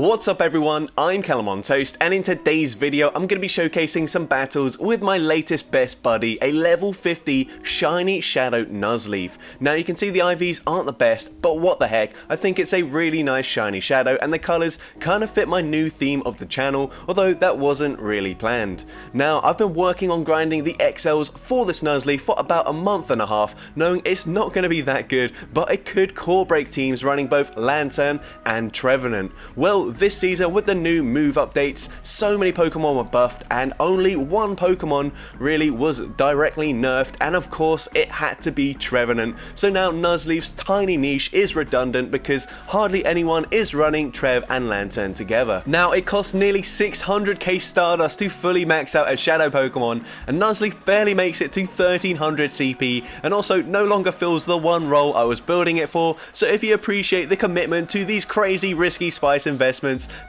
What's up everyone, I'm Callum on Toast, and in today's video I'm going to be showcasing some battles with my latest best buddy, a level 50 shiny shadow Nuzleaf. Now you can see the IVs aren't the best, but what the heck, I think it's a really nice shiny shadow and the colours kind of fit my new theme of the channel, although that wasn't really planned. Now I've been working on grinding the XLs for this Nuzleaf for about a month and a half, knowing it's not going to be that good, but it could core break teams running both Lanturn and Trevenant. Well, this season with the new move updates, so many Pokemon were buffed and only one Pokemon really was directly nerfed, and of course it had to be Trevenant. So now Nuzleaf's tiny niche is redundant because hardly anyone is running Trev and Lanturn together. Now it costs nearly 600k Stardust to fully max out a Shadow Pokemon, and Nuzleaf barely makes it to 1300 CP and also no longer fills the one role I was building it for. So if you appreciate the commitment to these crazy risky spice investments,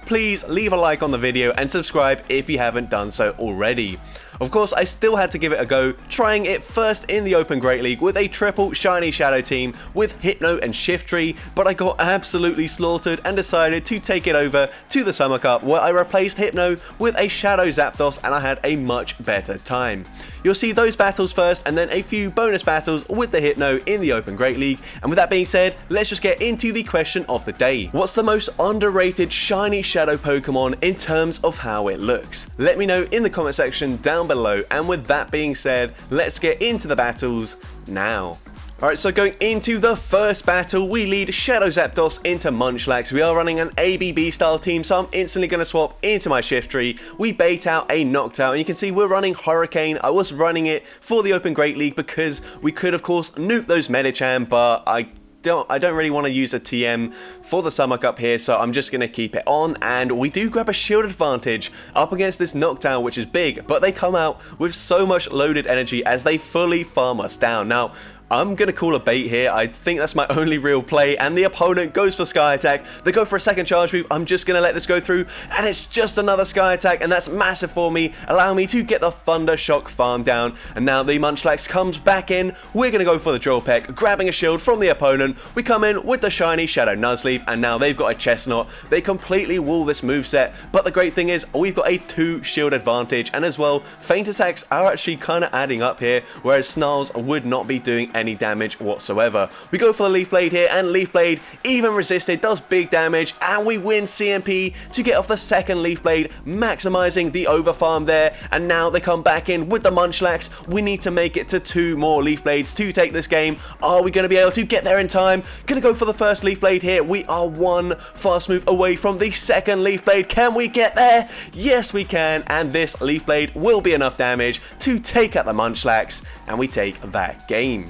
please leave a like on the video and subscribe if you haven't done so already. Of course, I still had to give it a go, trying it first in the Open Great League with a triple shiny shadow team with Hypno and Shiftry, but I got absolutely slaughtered and decided to take it over to the Summer Cup, where I replaced Hypno with a shadow Zapdos and I had a much better time. You'll see those battles first and then a few bonus battles with the Hypno in the Open Great League, and with that being said, let's just get into the question of the day. What's the most underrated shiny shadow Pokemon in terms of how it looks? Let me know in the comment section down below, and with that being said, let's get into the battles now. Alright, so going into the first battle, we lead Shadow Zapdos into Munchlax. We are running an ABB style team, so I'm instantly going to swap into my Shiftry. We bait out a Noctowl, and you can see we're running Hurricane. I was running it for the Open Great League because we could of course nuke those Medicham, but I don't really want to use a TM for the Summer Cup here, so I'm just going to keep it on, and we do grab a shield advantage up against this Noctowl, which is big, but they come out with so much loaded energy as they fully farm us down. Now, I'm going to call a bait here. I think that's my only real play, and the opponent goes for Sky Attack. They go for a second charge move. I'm just going to let this go through, and it's just another Sky Attack, and that's massive for me, allowing me to get the Thunder Shock farm down. And now the Munchlax comes back in. We're going to go for the Drill Peck, grabbing a shield from the opponent. We come in with the shiny Shadow Nuzleaf, and now they've got a Chestnut. They completely wall this moveset, but the great thing is we've got a 2 shield advantage, and as well, feint attacks are actually kind of adding up here, whereas Snarls would not be doing any damage whatsoever. We go for the Leaf Blade here, and Leaf Blade, even resisted, does big damage, and we win CMP to get off the second Leaf Blade, maximizing the overfarm there. And now they come back in with the Munchlax. We need to make it to 2 more Leaf Blades to take this game. Are we going to be able to get there in time? Gonna go for the first Leaf Blade here. We are 1 fast move away from the second Leaf Blade. Can we get there? Yes, we can, and this Leaf Blade will be enough damage to take out the Munchlax, and we take that game.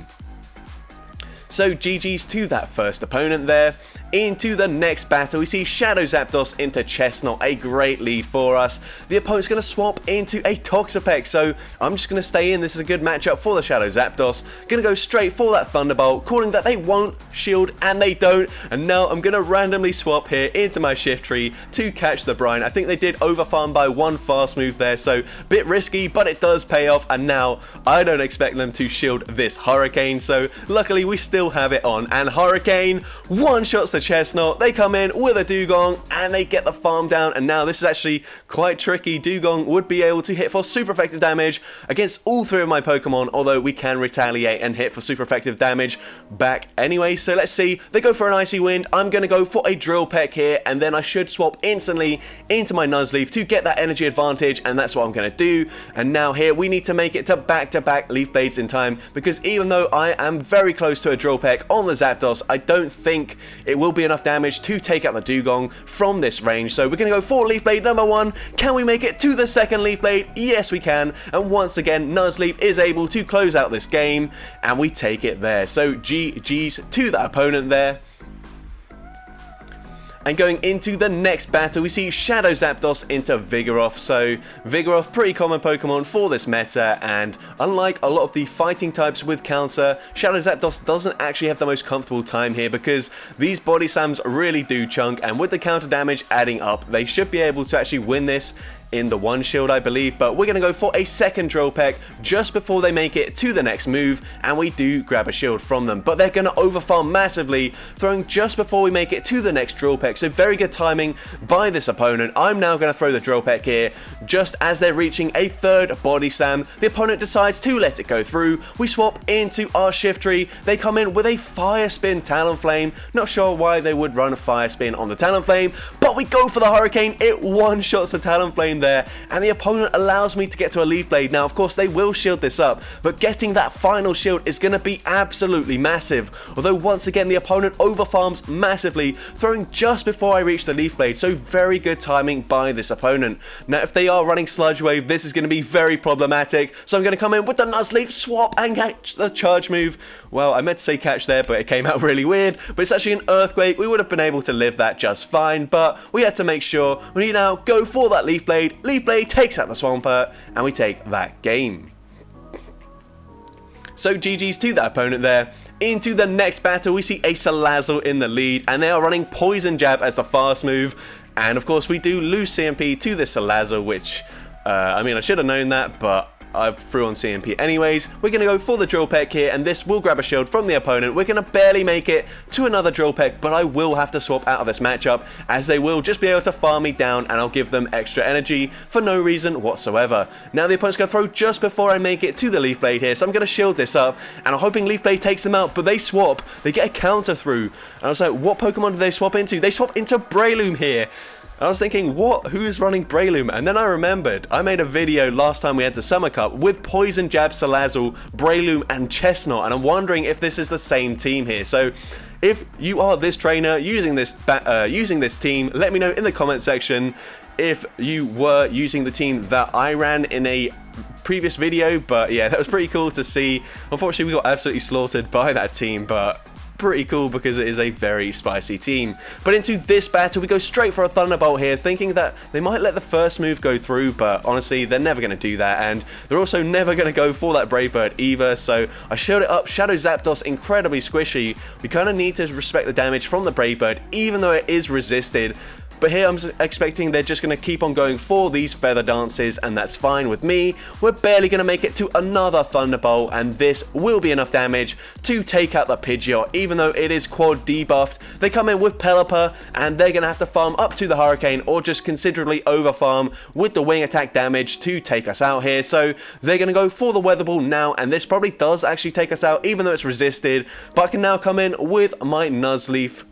So GG's to that first opponent there. Into the next battle, we see Shadow Zapdos into Chestnut, a great lead for us. The opponent's going to swap into a Toxapex, so I'm just going to stay in. This is a good matchup for the Shadow Zapdos. Going to go straight for that Thunderbolt, calling that they won't shield, and they don't. And now I'm going to randomly swap here into my Shiftry to catch the Brine. I think they did overfarm by 1 fast move there, so a bit risky, but it does pay off. And now I don't expect them to shield this Hurricane, so luckily we still have it on. And Hurricane one-shots the Chestnut. They come in with a Dugong and they get the farm down, and now this is actually quite tricky. Dugong would be able to hit for super effective damage against all 3 of my Pokemon, although we can retaliate and hit for super effective damage back anyway. So let's see. They go for an Icy Wind. I'm going to go for a Drill Peck here, and then I should swap instantly into my Nuzleaf to get that energy advantage, and that's what I'm going to do. And now here we need to make it to back-to-back Leaf Blades in time, because even though I am very close to a Drill Peck on the Zapdos, I don't think it will be enough damage to take out the Dugong from this range. So we're going to go for Leaf Blade number 1. Can we make it to the second Leaf Blade? Yes, we can. And once again, Nuzleaf is able to close out this game, and we take it there. So GG's to that opponent there. And going into the next battle, we see Shadow Zapdos into Vigoroth. So Vigoroth, pretty common Pokemon for this meta, and unlike a lot of the fighting types with counter, Shadow Zapdos doesn't actually have the most comfortable time here because these body slams really do chunk, and with the counter damage adding up, they should be able to actually win this in the one shield, I believe, but we're going to go for a second drill peck just before they make it to the next move, and we do grab a shield from them, but they're going to overfarm massively, throwing just before we make it to the next drill peck, so very good timing by this opponent. I'm now going to throw the drill peck here, just as they're reaching a third body slam. The opponent decides to let it go through. We swap into our Shiftry. They come in with a Fire Spin Talonflame. Not sure why they would run a Fire Spin on the Talonflame, but we go for the Hurricane. It one-shots the Talonflame there, and the opponent allows me to get to a Leaf Blade. Now, of course, they will shield this up, but getting that final shield is going to be absolutely massive. Although, once again, the opponent overfarms massively, throwing just before I reach the Leaf Blade, so very good timing by this opponent. Now, if they are running Sludge Wave, this is going to be very problematic, so I'm going to come in with the Nuzleaf, swap, and catch the charge move. Well, I meant to say catch there, but it came out really weird, but it's actually an Earthquake. We would have been able to live that just fine, but we had to make sure. We now go for that Leaf Blade. Leaf Blade takes out the Swampert, and we take that game. So GG's to that opponent there. Into the next battle, we see a Salazzle in the lead, and they are running Poison Jab as the fast move. And of course, we do lose CMP to this Salazzle, which, I mean, I should have known that, but I threw on CMP anyways. We're going to go for the Drill Peck here, and this will grab a shield from the opponent. We're going to barely make it to another Drill Peck, but I will have to swap out of this matchup, as they will just be able to farm me down, and I'll give them extra energy for no reason whatsoever. Now the opponent's going to throw just before I make it to the Leaf Blade here, so I'm going to shield this up, and I'm hoping Leaf Blade takes them out, but they swap. They get a counter through, and I was like, what Pokemon did they swap into? They swap into Breloom here. I was thinking, what? Who is running Breloom? And then I remembered, I made a video last time we had the Summer Cup with Poison Jab, Salazzle, Breloom, and Chestnut, and I'm wondering if this is the same team here. So, if you are this trainer using this team, let me know in the comment section if you were using the team that I ran in a previous video. But yeah, that was pretty cool to see. Unfortunately, we got absolutely slaughtered by that team, but pretty cool because it is a very spicy team. But into this battle, we go straight for a Thunderbolt here, thinking that they might let the first move go through, but honestly, they're never going to do that, and they're also never going to go for that Brave Bird either, so I showed it up. Shadow Zapdos, incredibly squishy. We kind of need to respect the damage from the Brave Bird, even though it is resisted. But here I'm expecting they're just going to keep on going for these feather dances, and that's fine with me. We're barely going to make it to another Thunderbolt, and this will be enough damage to take out the Pidgeot, even though it is quad debuffed. They come in with Pelipper, and they're going to have to farm up to the Hurricane, or just considerably over farm with the wing attack damage to take us out here. So they're going to go for the Weather Ball now, and this probably does actually take us out, even though it's resisted. But I can now come in with my Nuzleaf.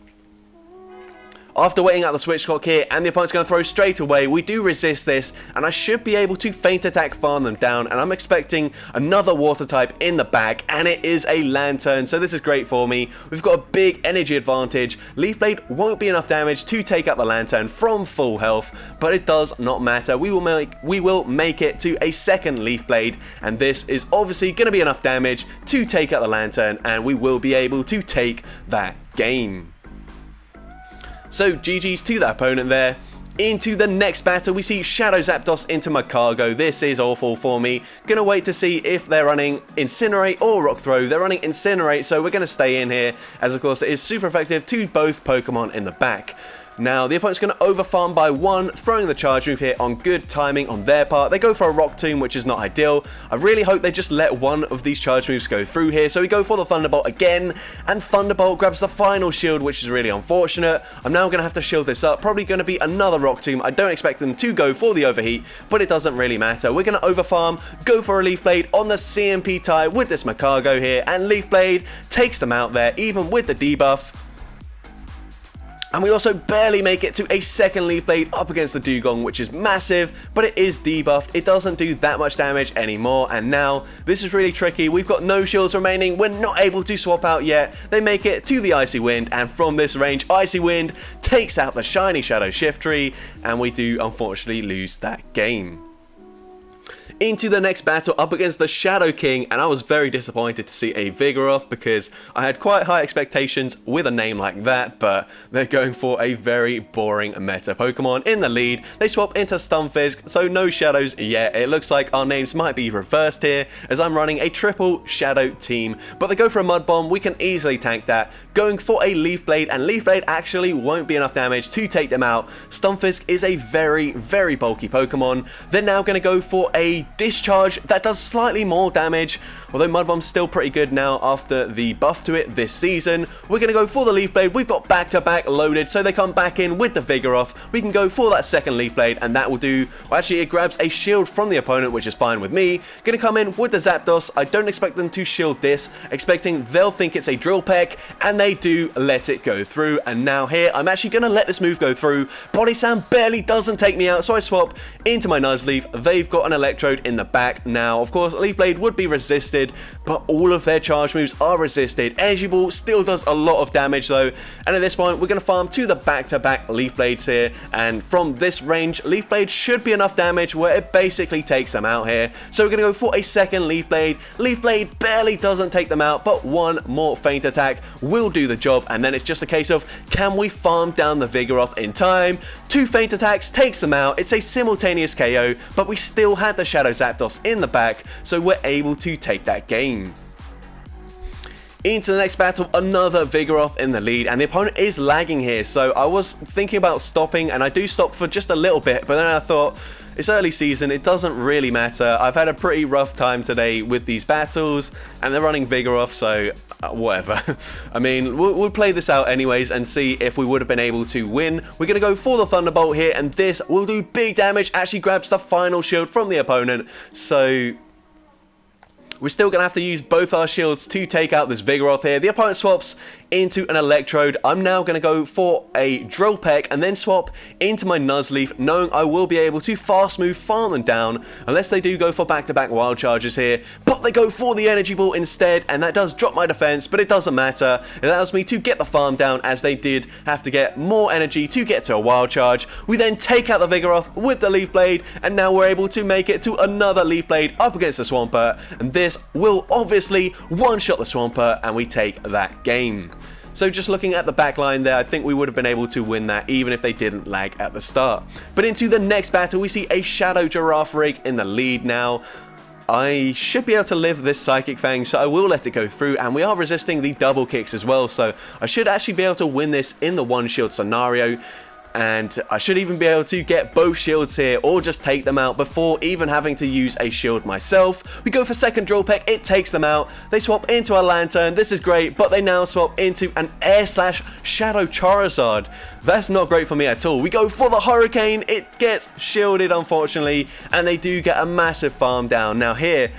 After waiting out the switch clock here, and the opponent's going to throw straight away, we do resist this, and I should be able to feint attack farm them down, and I'm expecting another water type in the bag, and it is a Lanturn, so this is great for me. We've got a big energy advantage. Leaf Blade won't be enough damage to take out the Lanturn from full health, but it does not matter. We will make it to a second Leaf Blade, and this is obviously going to be enough damage to take out the Lanturn, and we will be able to take that game. So GG's to that opponent there. Into the next battle, we see Shadow Zapdos into Magcargo. This is awful for me. Gonna wait to see if they're running Incinerate or Rock Throw. They're running Incinerate, so we're gonna stay in here, as of course it is super effective to both Pokemon in the back. Now, the opponent's going to overfarm by one, throwing the charge move here on good timing on their part. They go for a Rock Tomb, which is not ideal. I really hope they just let one of these charge moves go through here. So we go for the Thunderbolt again, and Thunderbolt grabs the final shield, which is really unfortunate. I'm now going to have to shield this up. Probably going to be another Rock Tomb. I don't expect them to go for the Overheat, but it doesn't really matter. We're going to overfarm, go for a Leaf Blade on the CMP tie with this Magcargo here, and Leaf Blade takes them out there, even with the debuff. And we also barely make it to a second Leaf Blade up against the Dugong, which is massive, but it is debuffed. It doesn't do that much damage anymore, and now this is really tricky. We've got no shields remaining. We're not able to swap out yet. They make it to the Icy Wind, and from this range, Icy Wind takes out the shiny Shadow Shiftry, and we do unfortunately lose that game. Into the next battle up against the Shadow King, and I was very disappointed to see a Vigoroth because I had quite high expectations with a name like that, but they're going for a very boring meta Pokemon in the lead. They swap into Stunfisk, so no Shadows yet. It looks like our names might be reversed here as I'm running a triple Shadow team, but they go for a Mud Bomb. We can easily tank that, going for a Leaf Blade, and Leaf Blade actually won't be enough damage to take them out. Stunfisk is a very, very bulky Pokemon. They're now going to go for a Discharge that does slightly more damage, although Mud Bomb's still pretty good now after the buff to it this season. We're going to go for the Leaf Blade. We've got back-to-back loaded, so they come back in with the Vigoroth. We can go for that second Leaf Blade, and that will do, well, actually it grabs a shield from the opponent, which is fine with me. Going to come in with the Zapdos. I don't expect them to shield this, expecting they'll think it's a Drill Peck, and they do let it go through. And now here, I'm actually going to let this move go through. Body Slam barely doesn't take me out, so I swap into my Nuzleaf. They've got an Electrode in the back. Now, of course, Leaf Blade would be resisted, but all of their charge moves are resisted. Energy Ball still does a lot of damage though, and at this point, we're going to farm to the back-to-back Leaf Blades here, and from this range, Leaf Blade should be enough damage where it basically takes them out here. So we're going to go for a second Leaf Blade. Leaf Blade barely doesn't take them out, but one more Feint Attack will do the job, and then it's just a case of, can we farm down the Vigoroth in time? 2 Feint Attacks takes them out. It's a simultaneous KO, but we still had the Shadow Zapdos in the back, so we're able to take that game. Into the next battle, another Vigoroth in the lead, and the opponent is lagging here, so I was thinking about stopping, and I do stop for just a little bit, but then I thought, it's early season, it doesn't really matter. I've had a pretty rough time today with these battles, and they're running Vigoroth, so whatever. I mean, we'll play this out anyways and see if we would have been able to win. We're going to go for the Thunderbolt here, and this will do big damage, actually grabs the final shield from the opponent, so we're still going to have to use both our shields to take out this Vigoroth here. The opponent swaps into an Electrode. I'm now going to go for a Drill Peck and then swap into my Nuzleaf, knowing I will be able to fast move farm them down, unless they do go for back-to-back Wild Charges here. But they go for the Energy Ball instead, and that does drop my defense, but it doesn't matter. It allows me to get the farm down, as they did have to get more energy to get to a Wild Charge. We then take out the Vigoroth with the Leaf Blade, and now we're able to make it to another Leaf Blade up against the Swampert, and this will obviously one-shot the Swampert, and we take that game. So just looking at the back line there, I think we would have been able to win that even if they didn't lag at the start. But into the next battle, we see a Shadow Girafarig in the lead now. I should be able to live this Psychic Fang, so I will let it go through, and we are resisting the double kicks as well, so I should actually be able to win this in the one shield scenario. And I should even be able to get both shields here, or just take them out before even having to use a shield myself. We go for second Drill Peck, it takes them out. They swap into a Lanturn, this is great, but they now swap into an Air Slash Shadow Charizard. That's not great for me at all. We go for the Hurricane, it gets shielded unfortunately, and they do get a massive farm down. Now here,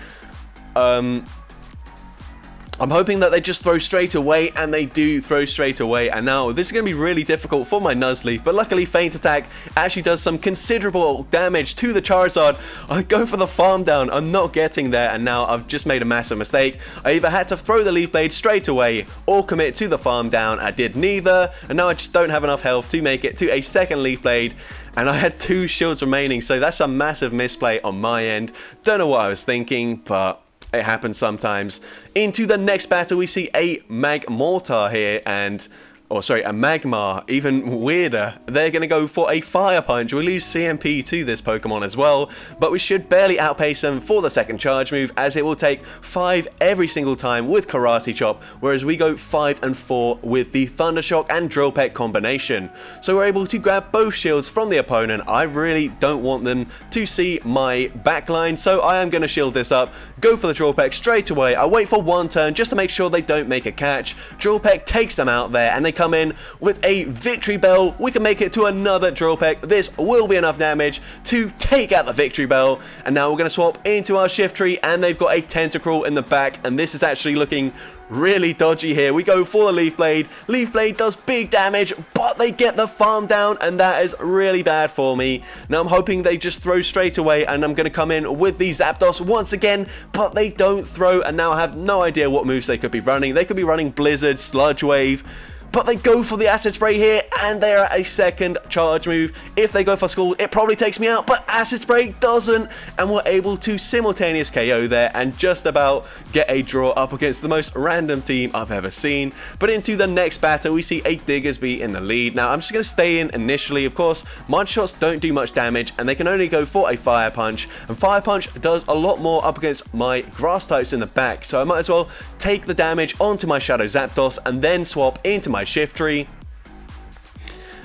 I'm hoping that they just throw straight away, and they do throw straight away. And now this is going to be really difficult for my Nuzleaf, but luckily Feint Attack actually does some considerable damage to the Charizard. I go for the farm down, I'm not getting there, and now I've just made a massive mistake. I either had to throw the Leaf Blade straight away or commit to the farm down. I did neither, and now I just don't have enough health to make it to a second Leaf Blade. And I had 2 shields remaining, so that's a massive misplay on my end. Don't know what I was thinking, but it happens sometimes. Into the next battle, we see a Magmortar here, and or sorry, a Magmar, even weirder. They're going to go for a Fire Punch. We lose CMP to this Pokemon as well, but we should barely outpace them for the second charge move, as it will take 5 every single time with Karate Chop, whereas we go 5 and 4 with the Thunder Shock and Drill Peck combination. So we're able to grab both shields from the opponent. I really don't want them to see my backline, so I am going to shield this up, go for the Drill Peck straight away. I wait for one turn just to make sure they don't make a catch. Drill Peck takes them out there, and they come in with a Victory Bell. We can make it to another Drill Peck. This will be enough damage to take out the Victory Bell, and now we're going to swap into our Shiftry, and they've got a Tentacruel in the back, and this is actually looking really dodgy here. We go for the Leaf Blade. Leaf Blade does big damage, but they get the farm down, and that is really bad for me. Now I'm hoping they just throw straight away, and I'm going to come in with the Zapdos once again, but they don't throw, and now I have no idea what moves they could be running. They could be running Blizzard, Sludge Wave, but they go for the Acid Spray here, and they're at a second charge move. If they go for Scald, it probably takes me out, but Acid Spray doesn't, and we're able to simultaneous KO there and just about get a draw up against the most random team I've ever seen. But into the next battle, we see a Diggersby in the lead. Now, I'm just going to stay in initially. Of course, Mud Shots don't do much damage, and they can only go for a Fire Punch, and Fire Punch does a lot more up against my Grass types in the back, so I might as well take the damage onto my Shadow Zapdos and then swap into my Shiftry.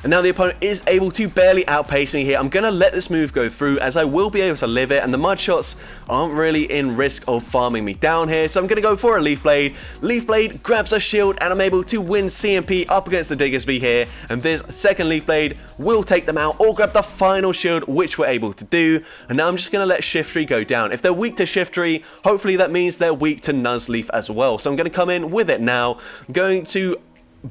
And now the opponent is able to barely outpace me here. I'm going to let this move go through as I will be able to live it, and the Mud Shots aren't really in risk of farming me down here. So I'm going to go for a Leaf Blade. Leaf Blade grabs a shield, and I'm able to win CMP up against the Diggersby here. And this second Leaf Blade will take them out or grab the final shield, which we're able to do. And now I'm just going to let Shiftry go down. If they're weak to Shiftry, hopefully that means they're weak to Nuzleaf as well. So I'm going to come in with it now. I'm going to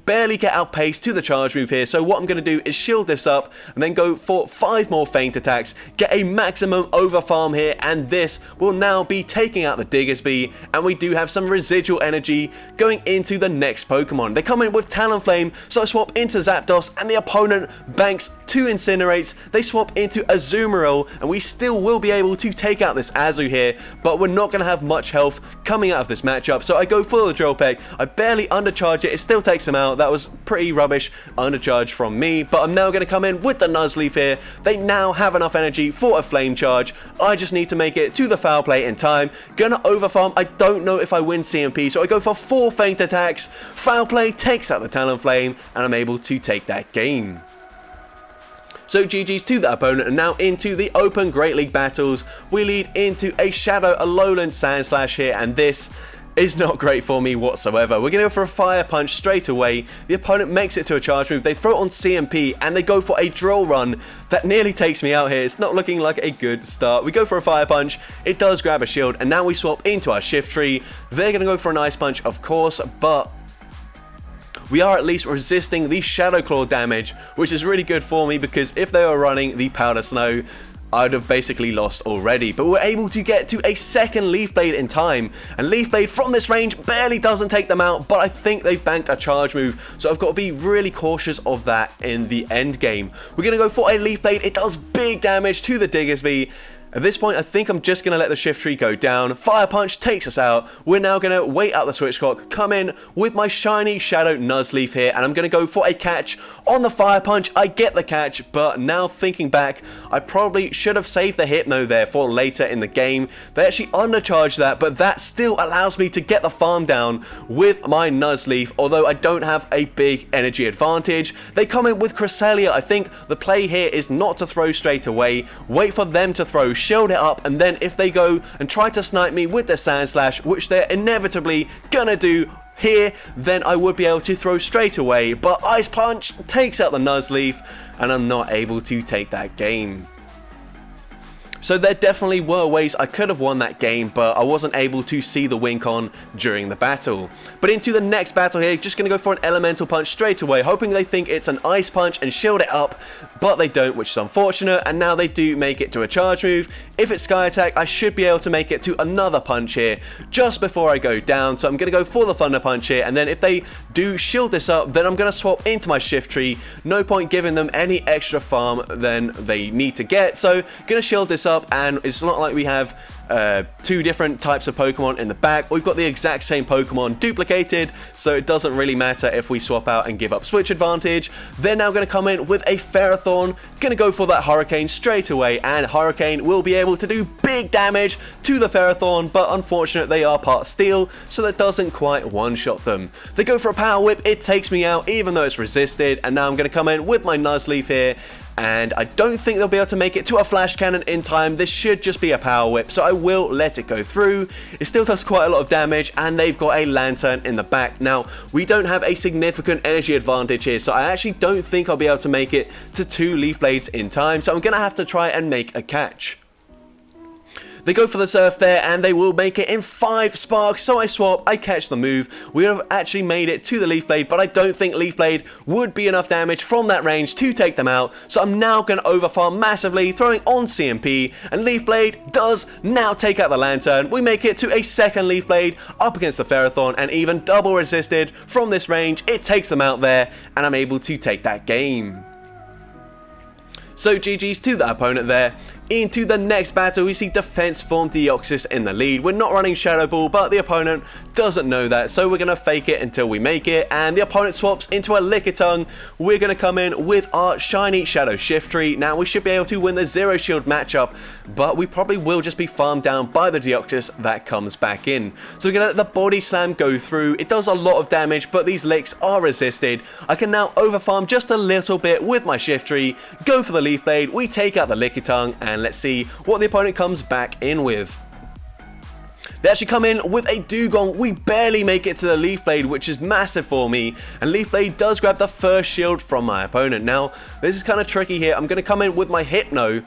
barely get outpaced to the charge move here, so what I'm going to do is shield this up and then go for 5 more feint attacks, get a maximum over farm here, and this will now be taking out the Diggersby, and we do have some residual energy going into the next Pokemon. They come in with Talonflame, so I swap into Zapdos, and the opponent banks 2 Incinerates. They swap into Azumarill, and we still will be able to take out this Azu here, but we're not going to have much health coming out of this matchup, so I go for the Drill Peck. I barely undercharge it still takes him out. That was pretty rubbish undercharge from me, but I'm now going to come in with the Nuzleaf here. They now have enough energy for a Flame Charge. I just need to make it to the Foul Play in time. Gonna overfarm. I don't know if I win CMP, so I go for 4 feint attacks. Foul Play takes out the Talonflame, and I'm able to take that game. So GG's to that opponent, and now into the Open Great League battles. We lead into a Shadow Alolan Sandslash here, and this is not great for me whatsoever. We're going to go for a Fire Punch straight away. The opponent makes it to a charge move. They throw it on CMP, and they go for a Drill Run. That nearly takes me out here. It's not looking like a good start. We go for a Fire Punch. It does grab a shield, and now we swap into our Shiftry. They're going to go for an Ice Punch, of course, but we are at least resisting the Shadow Claw damage, which is really good for me, because if they were running the Powder Snow, I'd have basically lost already. But we're able to get to a second Leaf Blade in time, and Leaf Blade from this range barely doesn't take them out, but I think they've banked a charge move, so I've got to be really cautious of that in the end game. We're going to go for a Leaf Blade. It does big damage to the Diggersby. At this point, I think I'm just going to let the Shiftry go down. Fire Punch takes us out. We're now going to wait out the switch clock, come in with my shiny Shadow Nuzleaf here, and I'm going to go for a catch on the Fire Punch. I get the catch, but now thinking back, I probably should have saved the Hypno there for later in the game. They actually undercharged that, but that still allows me to get the farm down with my Nuzleaf, although I don't have a big energy advantage. They come in with Cresselia. I think the play here is not to throw straight away. Wait for them to throw, shield it up, and then if they go and try to snipe me with their Sandslash, which they're inevitably gonna do here, then I would be able to throw straight away, but Ice Punch takes out the Nuzleaf, and I'm not able to take that game. So there definitely were ways I could have won that game, but I wasn't able to see the wink on during the battle. But into the next battle here, just going to go for an Elemental Punch straight away, hoping they think it's an Ice Punch and shield it up, but they don't, which is unfortunate, and now they do make it to a charge move. If it's Sky Attack, I should be able to make it to another punch here just before I go down, so I'm going to go for the Thunder Punch here, and then if they do shield this up, then I'm going to swap into my Shiftry. No point giving them any extra farm than they need to get, so going to shield this up, and it's not like we have 2 different types of Pokemon in the back. We've got the exact same Pokemon duplicated, so it doesn't really matter if we swap out and give up switch advantage. They're now going to come in with a Ferrothorn, going to go for that Hurricane straight away, and Hurricane will be able to do big damage to the Ferrothorn, but unfortunately they are part Steel, so that doesn't quite one-shot them. They go for a Power Whip, it takes me out even though it's resisted, and now I'm going to come in with my Nuzleaf here, and I don't think they'll be able to make it to a Flash Cannon in time. This should just be a Power Whip, so I will let it go through. It still does quite a lot of damage, and they've got a Lanturn in the back. Now, we don't have a significant energy advantage here, so I actually don't think I'll be able to make it to 2 Leaf Blades in time, so I'm going to have to try and make a catch. They go for the surf there, and they will make it in 5 sparks. So I swap, I catch the move. We would have actually made it to the Leaf Blade, but I don't think Leaf Blade would be enough damage from that range to take them out. So I'm now going to overfarm massively, throwing on CMP, and Leaf Blade does now take out the Lanturn. We make it to a second Leaf Blade up against the Ferrothorn, and even double resisted from this range, it takes them out there, and I'm able to take that game. So GG's to that opponent there. Into the next battle, we see Defense Form Deoxys in the lead. We're not running Shadow Ball, but the opponent doesn't know that, so we're going to fake it until we make it, and the opponent swaps into a Lickitung. We're going to come in with our shiny Shadow Shiftry. Now, we should be able to win the Zero Shield matchup, but we probably will just be farmed down by the Deoxys that comes back in. So we're going to let the Body Slam go through. It does a lot of damage, but these licks are resisted. I can now overfarm just a little bit with my Shiftry, go for the Leaf Blade, we take out the Lickitung, and let's see what the opponent comes back in with. They actually come in with a Dugong. We barely make it to the Leaf Blade, which is massive for me, and Leaf Blade does grab the first shield from my opponent. Now, this is kind of tricky here. I'm going to come in with my Hypno,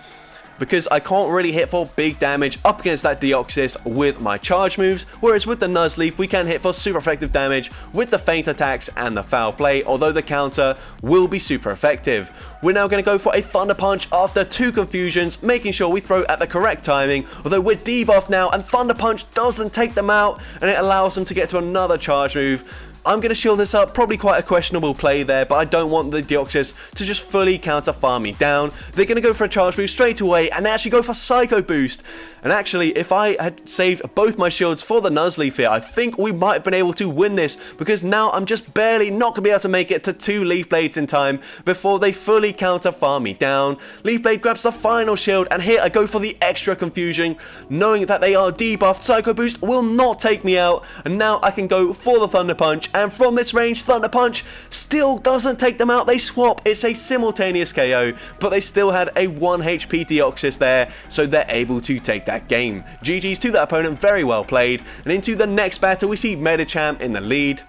because I can't really hit for big damage up against that Deoxys with my charge moves, whereas with the Nuzleaf we can hit for super effective damage with the feint attacks and the foul play, although the counter will be super effective. We're now going to go for a Thunder Punch after 2 confusions, making sure we throw at the correct timing, although we're debuffed now, and Thunder Punch doesn't take them out, and it allows them to get to another charge move. I'm going to shield this up, probably quite a questionable play there, but I don't want the Deoxys to just fully counter farm me down. They're going to go for a charge move straight away, and they actually go for Psycho Boost. And actually, if I had saved both my shields for the Nuzleaf here, I think we might have been able to win this, because now I'm just barely not going to be able to make it to 2 Leaf Blades in time before they fully counter farm me down. Leaf Blade grabs the final shield, and here I go for the extra confusion, knowing that they are debuffed. Psycho Boost will not take me out, and now I can go for the Thunder Punch, and from this range, Thunder Punch still doesn't take them out. They swap. It's a simultaneous KO, but they still had a 1 HP Deoxys there, so they're able to take that game. GG's to that opponent, very well played. And into the next battle, we see Medicham in the lead.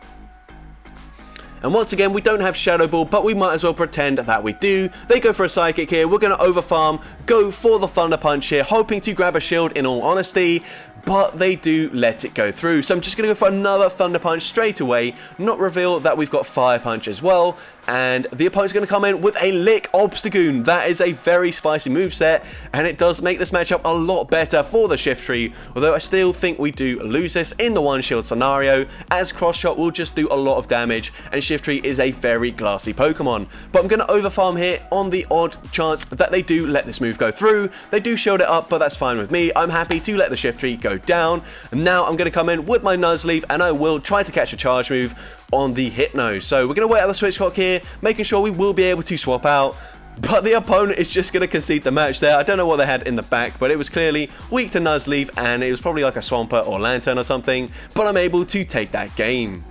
And once again, we don't have Shadow Ball, but we might as well pretend that we do. They go for a Psychic here. We're going to overfarm, go for the Thunder Punch here, hoping to grab a shield in all honesty, but they do let it go through. So I'm just going to go for another Thunder Punch straight away, not reveal that we've got Fire Punch as well. And the opponent's going to come in with a Lick Obstagoon. That is a very spicy moveset, and it does make this matchup a lot better for the Shiftry, although I still think we do lose this in the 1 shield scenario, as Cross Shot will just do a lot of damage, and Shiftry is a very glassy Pokemon. But I'm going to overfarm here on the odd chance that they do let this move go through. They do shield it up, but that's fine with me. I'm happy to let the Shiftry go down. And now I'm going to come in with my Nuzleaf, and I will try to catch a charge move on the Hypno. So we're going to wait out the switch clock here, making sure we will be able to swap out. But the opponent is just going to concede the match there. I don't know what they had in the back, but it was clearly weak to Nuzleaf, and it was probably like a Swampert or Lanturn or something. But I'm able to take that game.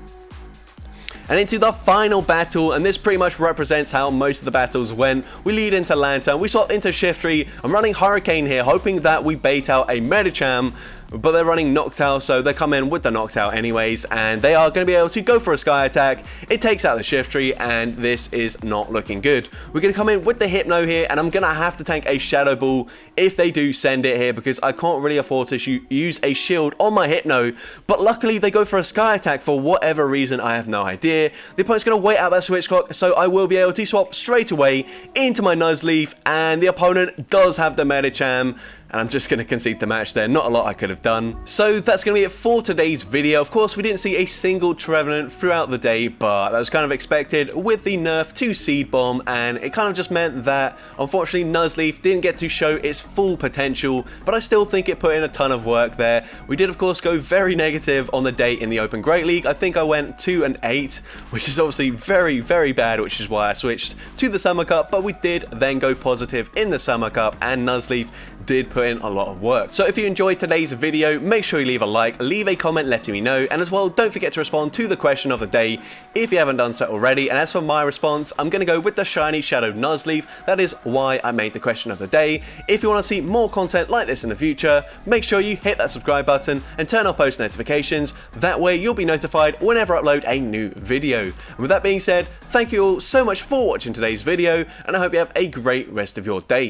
And into the final battle, and this pretty much represents how most of the battles went. We lead into Lanturn, we swap into Shiftry. I'm running Hurricane here, hoping that we bait out a Medicham, but they're running Noctowl, so they come in with the Noctowl anyways, and they are going to be able to go for a Sky Attack. It takes out the Shiftry, and this is not looking good. We're going to come in with the Hypno here, and I'm going to have to tank a Shadow Ball if they do send it here, because I can't really afford to use a shield on my Hypno, but luckily they go for a Sky Attack for whatever reason, I have no idea. The opponent's going to wait out that switch clock, so I will be able to swap straight away into my Nuzleaf, and the opponent does have the Medicham, and I'm just going to concede the match there. Not a lot I could have done. So that's going to be it for today's video. Of course, we didn't see a single Trevenant throughout the day, but that was kind of expected with the nerf to Seed Bomb, and it kind of just meant that, unfortunately, Nuzleaf didn't get to show its full potential, but I still think it put in a ton of work there. We did, of course, go very negative on the day in the Open Great League. I think I went 2-8, which is obviously very, very bad, which is why I switched to the Summer Cup, but we did then go positive in the Summer Cup, and Nuzleaf did put in a lot of work. So if you enjoyed today's video, make sure you leave a like, leave a comment letting me know, and as well, don't forget to respond to the question of the day if you haven't done so already. And as for my response, I'm going to go with the shiny Shadow Nuzleaf. That is why I made the question of the day. If you want to see more content like this in the future, make sure you hit that subscribe button and turn on post notifications. That way you'll be notified whenever I upload a new video. And with that being said, thank you all so much for watching today's video, and I hope you have a great rest of your day.